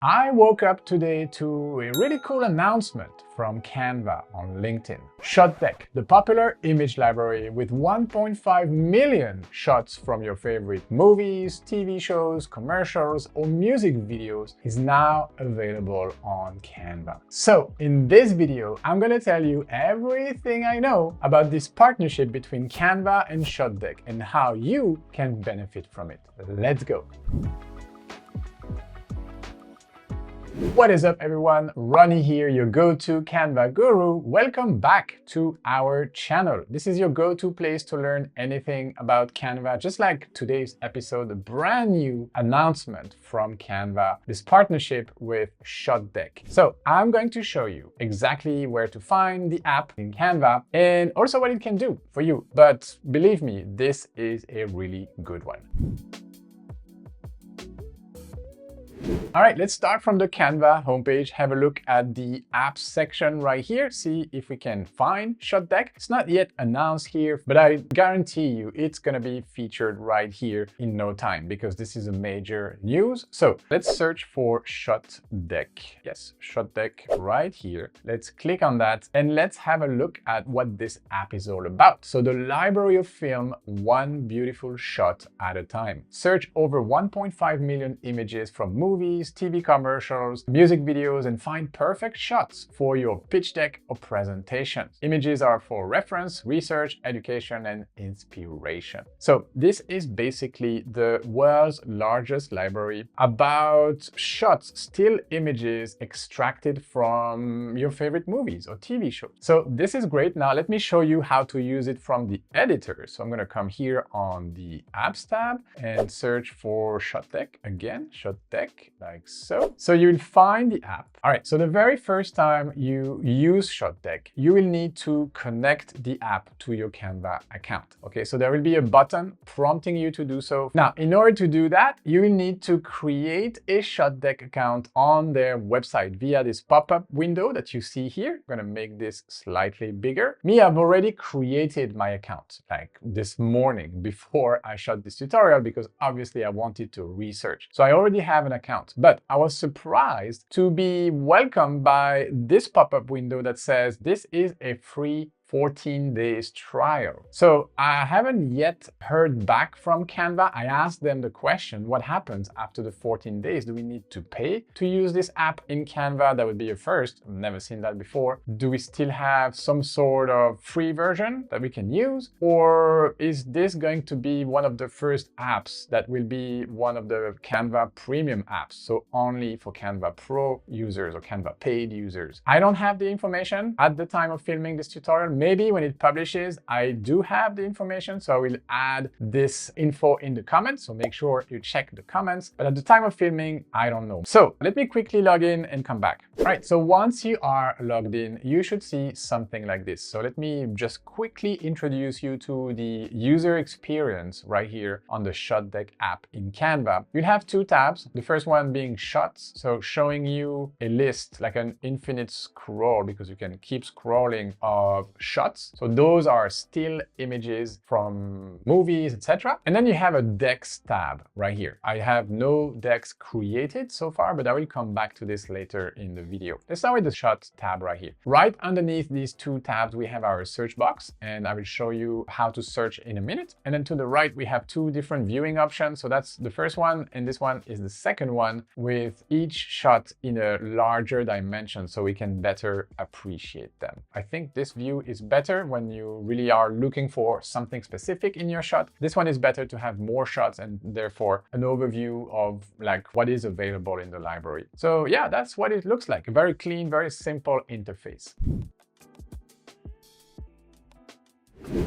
I woke up today to a really cool announcement from Canva on LinkedIn. ShotDeck, the popular image library with 1.5 million shots from your favorite movies, TV shows, commercials, or music videos, is now available on Canva. So in this video, I'm gonna tell you everything I know about this partnership between Canva and ShotDeck and how you can benefit from it. Let's go. What is up, everyone? Ronny here, your go-to Canva guru. Welcome back to our channel. This is your go-to place to learn anything about Canva. Just like today's episode, a brand new announcement from Canva, this partnership with ShotDeck. So I'm going to show you exactly where to find the app in Canva and also what it can do for you. But believe me, this is a really good one. All right, let's start from the Canva homepage, have a look at the apps section right here, see if we can find ShotDeck. It's not yet announced here, but I guarantee you it's gonna be featured right here in no time because this is a major news. So let's search for ShotDeck. Yes, ShotDeck right here. Let's click on that and let's have a look at what this app is all about. So the library of film, one beautiful shot at a time. Search over 1.5 million images from movies, TV commercials, music videos, and find perfect shots for your pitch deck or presentations. Images are for reference, research, education, and inspiration. So this is basically the world's largest library about shots, still images extracted from your favorite movies or TV shows. So this is great. Now let me show you how to use it from the editor. So I'm going to come here on the apps tab and search for ShotDeck again, ShotDeck, like so. So you'll find the app. All right, so the very first time you use ShotDeck, you will need to connect the app to your Canva account. Okay, so there will be a button prompting you to do so. Now, in order to do that, you will need to create a ShotDeck account on their website via this pop-up window that you see here. I'm gonna make this slightly bigger. Me, I've already created my account like this morning before I shot this tutorial because obviously I wanted to research. So I already have an account, but I was surprised to be welcomed by this pop-up window that says this is a free 14 days trial. So I haven't yet heard back from Canva. I asked them the question, what happens after the 14 days? Do we need to pay to use this app in Canva? That would be a first. I've never seen that before. Do we still have some sort of free version that we can use? Or is this going to be one of the first apps that will be one of the Canva premium apps? So only for Canva Pro users or Canva paid users. I don't have the information at the time of filming this tutorial. Maybe when it publishes, I do have the information, so I will add this info in the comments. So make sure you check the comments. But at the time of filming, I don't know. So let me quickly log in and come back. All right, so once you are logged in, you should see something like this. So let me just quickly introduce you to the user experience right here on the ShotDeck app in Canva. You'll have two tabs. The first one being shots, so showing you a list, like an infinite scroll, because you can keep scrolling of shots. So those are still images from movies, etc. And then you have a decks tab right here. I have no decks created so far, but I will come back to this later in the video. Let's start with the shots tab right here. Right underneath these two tabs, we have our search box, and I will show you how to search in a minute. And then to the right, we have two different viewing options. So that's the first one, and this one is the second one, with each shot in a larger dimension so we can better appreciate them. I think this view is better when you really are looking for something specific in your shot. This one is better to have more shots and therefore an overview of like what is available in the library. So yeah, that's what it looks like. A very clean, very simple interface.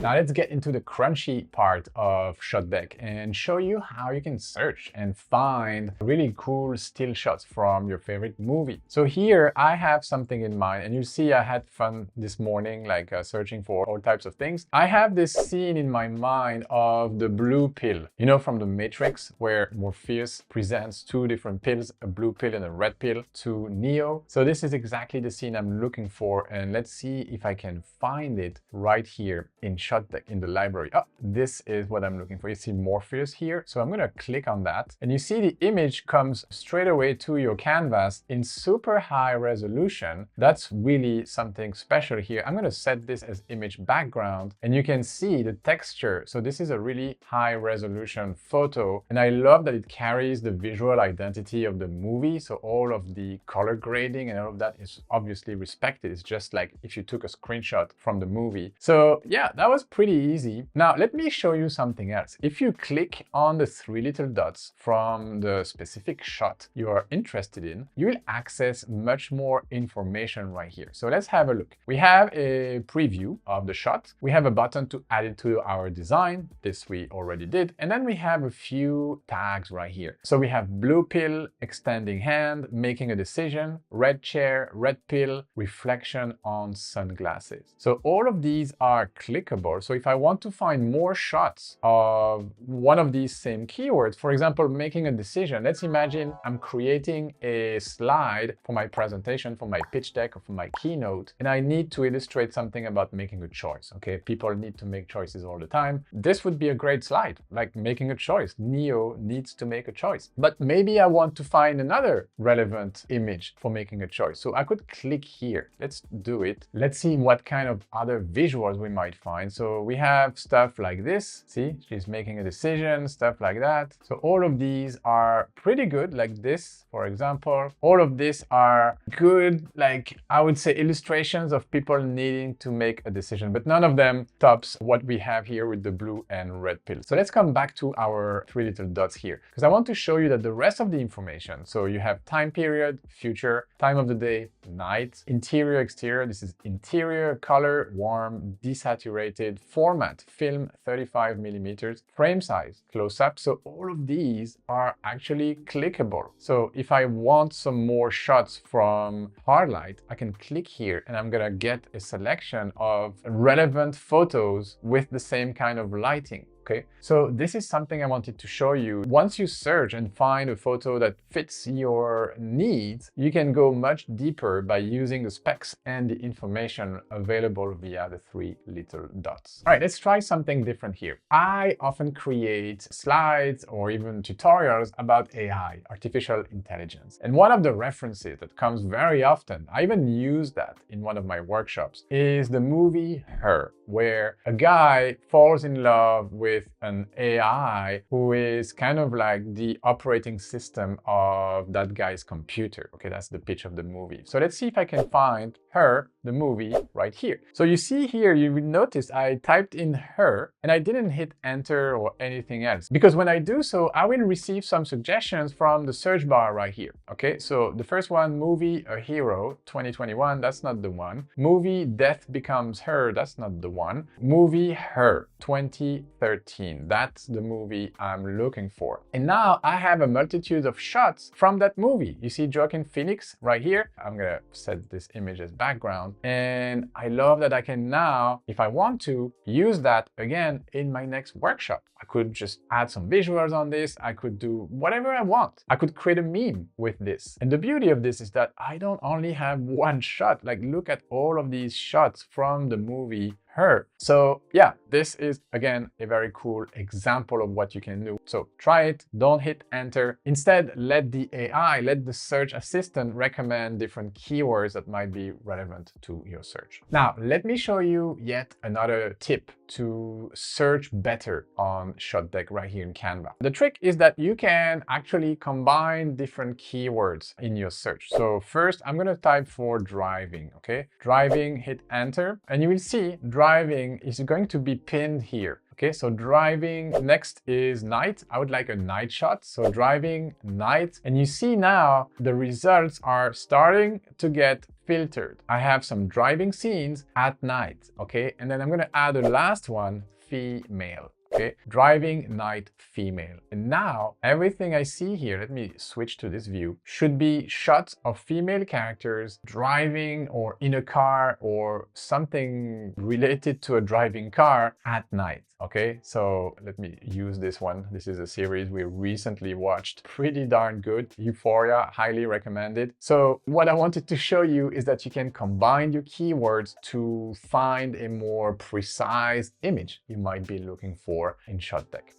Now let's get into the crunchy part of ShotDeck and show you how you can search and find really cool still shots from your favorite movie. So here I have something in mind, and you see I had fun this morning, like searching for all types of things. I have this scene in my mind of the blue pill, you know, from the Matrix, where Morpheus presents two different pills, a blue pill and a red pill, to Neo. So this is exactly the scene I'm looking for, and let's see if I can find it right here in in ShotDeck in the library. Oh, this is what I'm looking for. You see Morpheus here. So I'm going to click on that and you see the image comes straight away to your canvas in super high resolution. That's really something special here. I'm going to set this as image background and you can see the texture. So this is a really high resolution photo. And I love that it carries the visual identity of the movie. So all of the color grading and all of that is obviously respected. It's just like if you took a screenshot from the movie. So yeah, that was pretty easy. Now let me show you something else. If you click on the three little dots from the specific shot you are interested in, you will access much more information right here. So let's have a look. We have a preview of the shot. We have a button to add it to our design. This we already did. And then we have a few tags right here. So we have blue pill, extending hand, making a decision, red chair, red pill, reflection on sunglasses. So all of these are clickable. So if I want to find more shots of one of these same keywords, for example, making a decision, let's imagine I'm creating a slide for my presentation, for my pitch deck, or for my keynote, and I need to illustrate something about making a choice. Okay, people need to make choices all the time. This would be a great slide, like making a choice. Neo needs to make a choice. But maybe I want to find another relevant image for making a choice. So I could click here. Let's do it. Let's see what kind of other visuals we might find. So we have stuff like this. See, she's making a decision, stuff like that. So all of these are pretty good, like this, for example. All of these are good, like I would say illustrations of people needing to make a decision, but none of them tops what we have here with the blue and red pill. So let's come back to our three little dots here, because I want to show you that the rest of the information, so you have time period, future, time of the day, night, interior, exterior. This is interior, color, warm, desaturated, format, film 35 millimeters, frame size, close up. So all of these are actually clickable. So if I want some more shots from hard light, I can click here and I'm gonna get a selection of relevant photos with the same kind of lighting. Okay, so this is something I wanted to show you. Once you search and find a photo that fits your needs, you can go much deeper by using the specs and the information available via the three little dots. All right, let's try something different here. I often create slides or even tutorials about AI, artificial intelligence. And one of the references that comes very often, I even use that in one of my workshops, is the movie Her, where a guy falls in love with an AI who is kind of like the operating system of that guy's computer. Okay, that's the pitch of the movie. So let's see if I can find Her, the movie, right here. So you see here, you will notice I typed in Her and I didn't hit enter or anything else, because when I do so, I will receive some suggestions from the search bar right here. Okay, so the first one, movie A Hero 2021, that's not the one. Movie Death Becomes Her, that's not the one. Movie Her 2013, that's the movie I'm looking for. And now I have a multitude of shots from that movie. You see Joaquin Phoenix right here. I'm gonna set this image as background. And I love that I can now, if I want to, use that again in my next workshop. I could just add some visuals on this. I could do whatever I want. I could create a meme with this. And the beauty of this is that I don't only have one shot. Like, look at all of these shots from the movie Her. So yeah, this is again a very cool example of what you can do. So try it, don't hit enter. Instead, let the AI, let the search assistant recommend different keywords that might be relevant to your search. Now, let me show you yet another tip to search better on ShotDeck right here in Canva. The trick is that you can actually combine different keywords in your search. So first, I'm going to type for driving, okay? Driving, hit enter, and you will see driving is going to be pinned here. Okay, so driving, next is night. I would like a night shot. So driving, night. And you see now the results are starting to get filtered. I have some driving scenes at night. Okay, and then I'm going to add a last one, female. Okay, driving, night, female. And now everything I see here, let me switch to this view, should be shots of female characters driving or in a car or something related to a driving car at night. Okay, so let me use this one. This is a series we recently watched. Pretty darn good. Euphoria, highly recommended. So what I wanted to show you is that you can combine your keywords to find a more precise image you might be looking for in ShotDeck.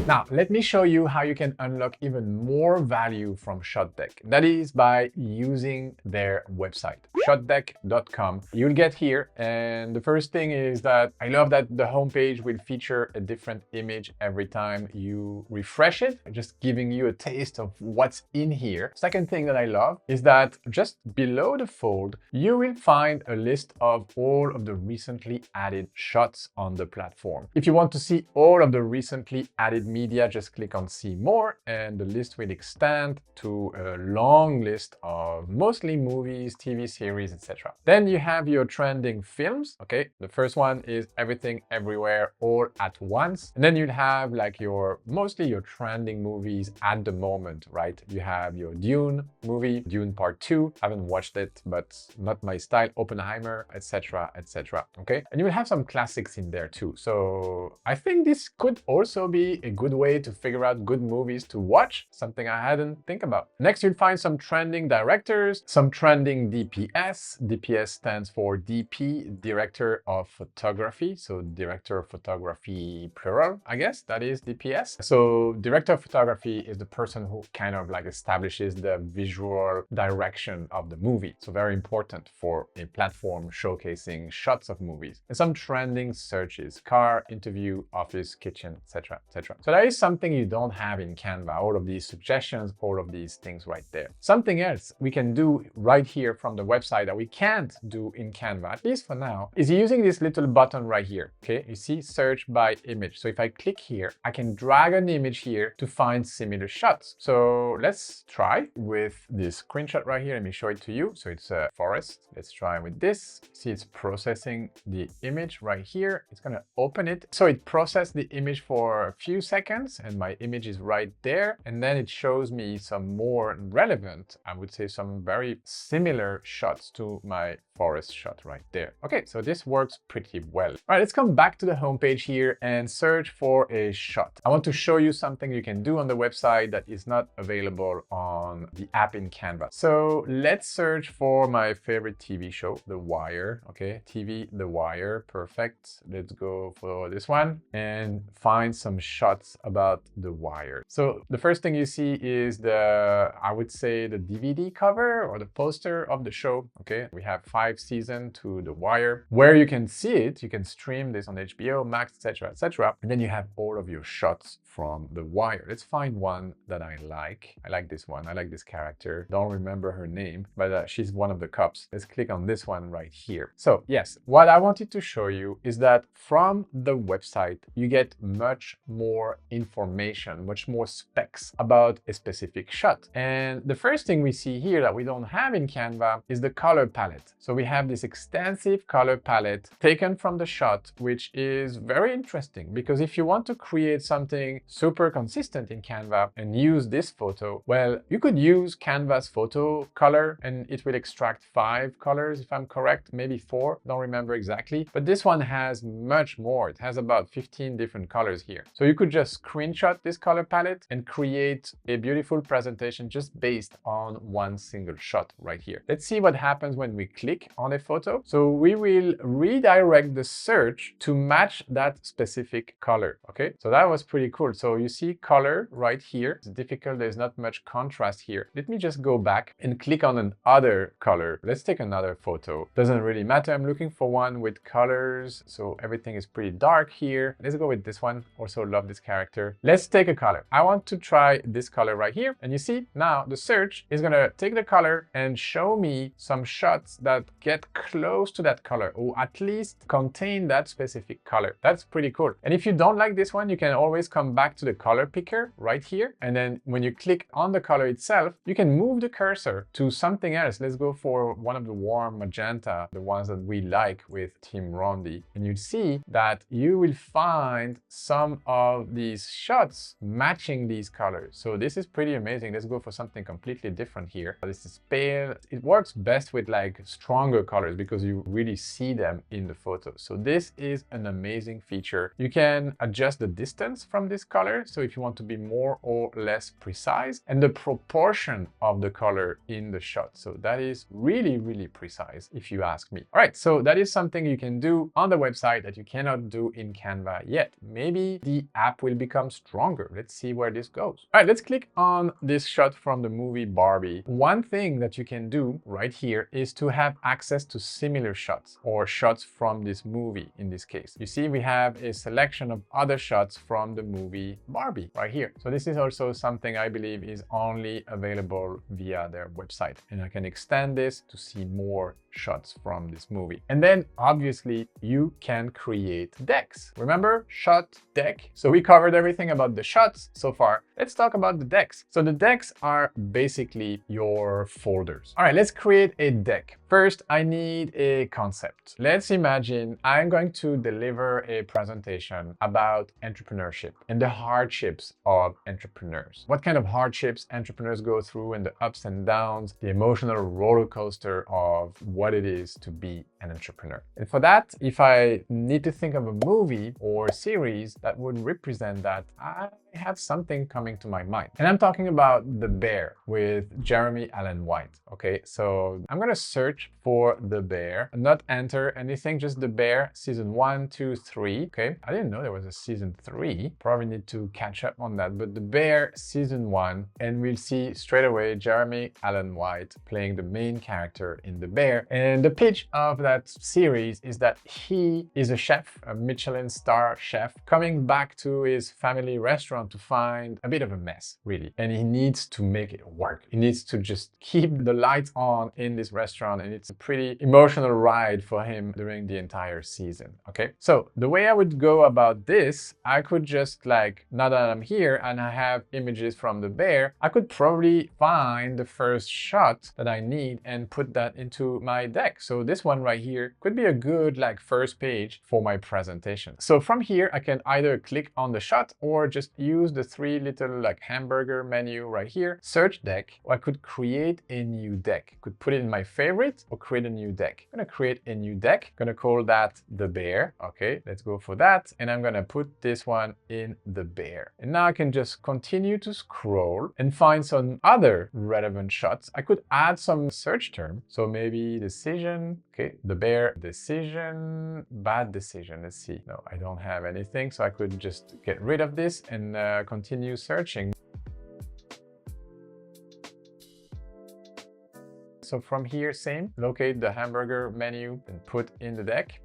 Now, let me show you how you can unlock even more value from ShotDeck. That is by using their website, shotdeck.com. You'll get here, and the first thing is that I love that the homepage will feature a different image every time you refresh it, just giving you a taste of what's in here. Second thing that I love is that just below the fold, you will find a list of all of the recently added shots on the platform. If you want to see all of the recently added media, just click on see more, and the list will extend to a long list of mostly movies, TV series, etc. Then you have your trending films. Okay, the first one is Everything Everywhere All at Once, and then you'll have like mostly your trending movies at the moment, right? You have your Dune movie, Dune Part 2. Haven't watched it, but not my style. Oppenheimer, etc., etc. Okay, and you will have some classics in there too. So I think this could also be a good way to figure out good movies to watch, something I hadn't think about. Next, you'll find some trending directors, some trending DPS. DPS stands for DP, Director of Photography. So Director of Photography plural, I guess, that is DPS. So Director of Photography is the person who kind of like establishes the visual direction of the movie. So very important for a platform showcasing shots of movies. And some trending searches, car, interview, office, kitchen, etc., etc. So that is something you don't have in Canva, all of these suggestions, all of these things right there. Something else we can do right here from the website that we can't do in Canva, at least for now, is using this little button right here. Okay, you see search by image. So if I click here, I can drag an image here to find similar shots. So let's try with this screenshot right here. Let me show it to you. So it's a forest. Let's try with this. See, it's processing the image right here. It's gonna open it. So it processed the image for a few seconds and my image is right there. And then it shows me some more relevant, I would say some very similar shots to my forest shot right there. Okay, so this works pretty well. All right, let's come back to the homepage here and search for a shot. I want to show you something you can do on the website that is not available on the app in Canva. So let's search for my favorite TV show, The Wire. Okay, TV, The Wire, perfect. Let's go for this one and find some shots about The Wire. So the first thing you see is I would say the DVD cover or the poster of the show. Okay, we have 5 seasons to The Wire. Where you can see it, you can stream this on HBO Max, etc., etc. And then you have all of your shots from The Wire. Let's find one that I like. I like this one. I like this character. Don't remember her name, but she's one of the cops. Let's click on this one right here. So yes, what I wanted to show you is that from the website, you get much more information, much more specs about a specific shot. And the first thing we see here that we don't have in Canva is the color palette. So we have this extensive color palette taken from the shot, which is very interesting because if you want to create something super consistent in Canva and use this photo, well, you could use Canva's photo color and it will extract 5 colors, if I'm correct, maybe 4, don't remember exactly. But this one has much more. It has about 15 different colors here. So you could just screenshot this color palette and create a beautiful presentation just based on one single shot right here. Let's see what happens when we click on a photo. So we will redirect the search to match that specific color. Okay, so that was pretty cool. So you see color right here. It's difficult. There's not much contrast here. Let me just go back and click on another color. Let's take another photo. Doesn't really matter. I'm looking for one with colors. So everything is pretty dark here. Let's go with this one. Also love this character. Let's take a color. I want to try this color right here. And you see now the search is going to take the color and show me some shots that get close to that color or at least contain that specific color. That's pretty cool. And if you don't like this one, you can always come back to the color picker right here. And then when you click on the color itself, you can move the cursor to something else. Let's go for one of the warm magenta, the ones that we like with Team Ronny. And you'll see that you will find some of all these shots matching these colors. So this is pretty amazing. Let's go for something completely different here. This is pale. It works best with like stronger colors because you really see them in the photos. So this is an amazing feature. You can adjust the distance from this color. So if you want to be more or less precise, and the proportion of the color in the shot. So that is really, really precise if you ask me. All right, so that is something you can do on the website that you cannot do in Canva yet. Maybe the app will become stronger. Let's see where this goes. All right, let's click on this shot from the movie Barbie. One thing that you can do right here is to have access to similar shots or shots from this movie in this case. You see, we have a selection of other shots from the movie Barbie right here. So this is also something I believe is only available via their website. And I can extend this to see more shots from this movie. And then obviously you can create decks. Remember ShotDeck? So we covered everything about the shots so far. Let's talk about the decks. So the decks are basically your folders. All right, let's create a deck. First, I need a concept. Let's imagine I'm going to deliver a presentation about entrepreneurship and the hardships of entrepreneurs. What kind of hardships entrepreneurs go through and the ups and downs, the emotional roller coaster of what it is to be an entrepreneur. And for that, if I need to think of a movie or series that would represent that, I have something coming to my mind. And I'm talking about The Bear with Jeremy Allen White. Okay, so I'm gonna search for The Bear, not enter anything, just The Bear, season 1, 2, 3. Okay, I didn't know there was a season 3. Probably need to catch up on that. But The Bear, season 1, and we'll see straight away Jeremy Allen White playing the main character in The Bear. And the pitch of that series is that he is a chef, a Michelin star chef, coming back to his family restaurant to find a bit of a mess, really. And he needs to make it work. He needs to just keep the lights on in this restaurant. And it's a pretty emotional ride for him during the entire season. Okay, so the way I would go about this, I could just like, now that I'm here and I have images from The Bear, I could probably find the first shot that I need and put that into my deck. So this one right here could be a good like first page for my presentation. So from here, I can either click on the shot or just use the three little like hamburger menu right here, search deck, or I could create a new deck. Could put it in my favorite or create a new deck. I'm gonna create a new deck. I'm gonna call that The Bear. Okay, let's go for that. And I'm gonna put this one in The Bear. And now I can just continue to scroll and find some other relevant shots. I could add some search term. So maybe decision. Okay, The Bear, decision, bad decision. Let's see. No, I don't have anything. So I could just get rid of this and continue searching. So from here, same, locate the hamburger menu and put in the deck.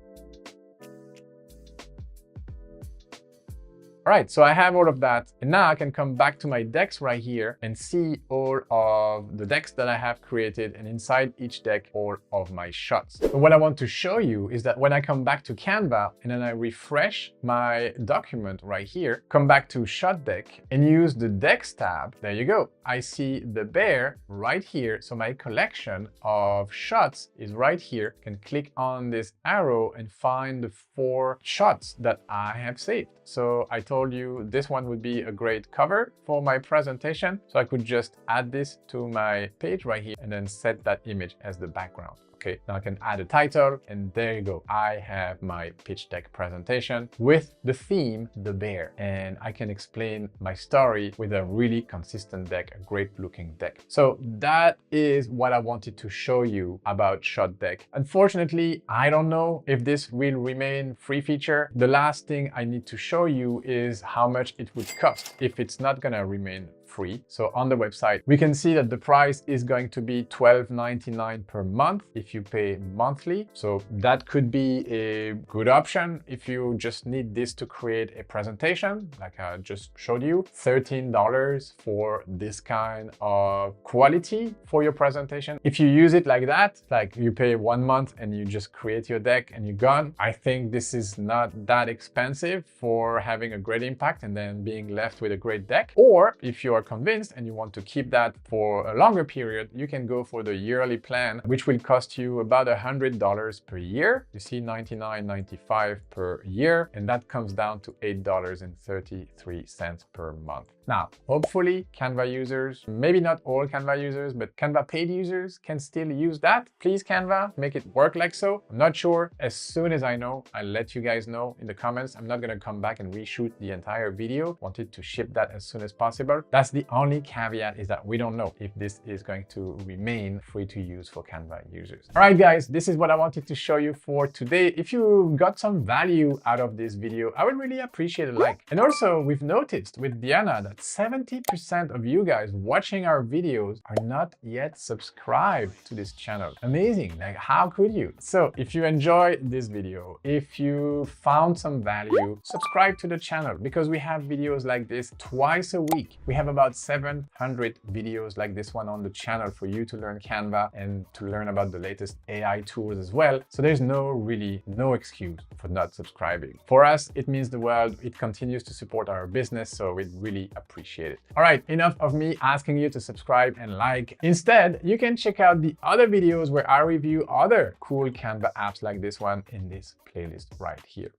All right, so I have all of that. And now I can come back to my decks right here and see all of the decks that I have created, and inside each deck, all of my shots. But what I want to show you is that when I come back to Canva and then I refresh my document right here, come back to ShotDeck and use the Decks tab, there you go. I see The Bear right here. So my collection of shots is right here. I can click on this arrow and find the 4 shots that I have saved. So I told you this one would be a great cover for my presentation. So I could just add this to my page right here and then set that image as the background. Okay, now I can add a title and there you go. I have my pitch deck presentation with the theme, The Bear, and I can explain my story with a really consistent deck, a great looking deck. So that is what I wanted to show you about ShotDeck. Unfortunately, I don't know if this will remain free feature. The last thing I need to show you is how much it would cost if it's not gonna remain free. So on the website, we can see that the price is going to be $12.99 per month if you pay monthly. So that could be a good option if you just need this to create a presentation, like I just showed you. $13 for this kind of quality for your presentation. If you use it like that, like you pay 1 month and you just create your deck and you're gone, I think this is not that expensive for having a great impact and then being left with a great deck. Or if you are are convinced and you want to keep that for a longer period, you can go for the yearly plan, which will cost you about $100 per year. You see $99.95 per year, and that comes down to $8.33 per month. Now, hopefully Canva users, maybe not all Canva users, but Canva paid users can still use that. Please, Canva, make it work like so. I'm not sure. As soon as I know, I'll let you guys know in the comments. I'm not gonna come back and reshoot the entire video. Wanted to ship that as soon as possible. That's the only caveat, is that we don't know if this is going to remain free to use for Canva users. All right, guys, this is what I wanted to show you for today. If you got some value out of this video, I would really appreciate a like. And also, we've noticed with Diana that 70% of you guys watching our videos are not yet subscribed to this channel. Amazing, like how could you? So if you enjoyed this video, if you found some value, subscribe to the channel, because we have videos like this twice a week. We have about 700 videos like this one on the channel for you to learn Canva and to learn about the latest AI tools as well. So there's really no excuse for not subscribing. For us, it means the world. It continues to support our business, so we'd really appreciate it. All right, enough of me asking you to subscribe and like. Instead, you can check out the other videos where I review other cool Canva apps like this one in this playlist right here.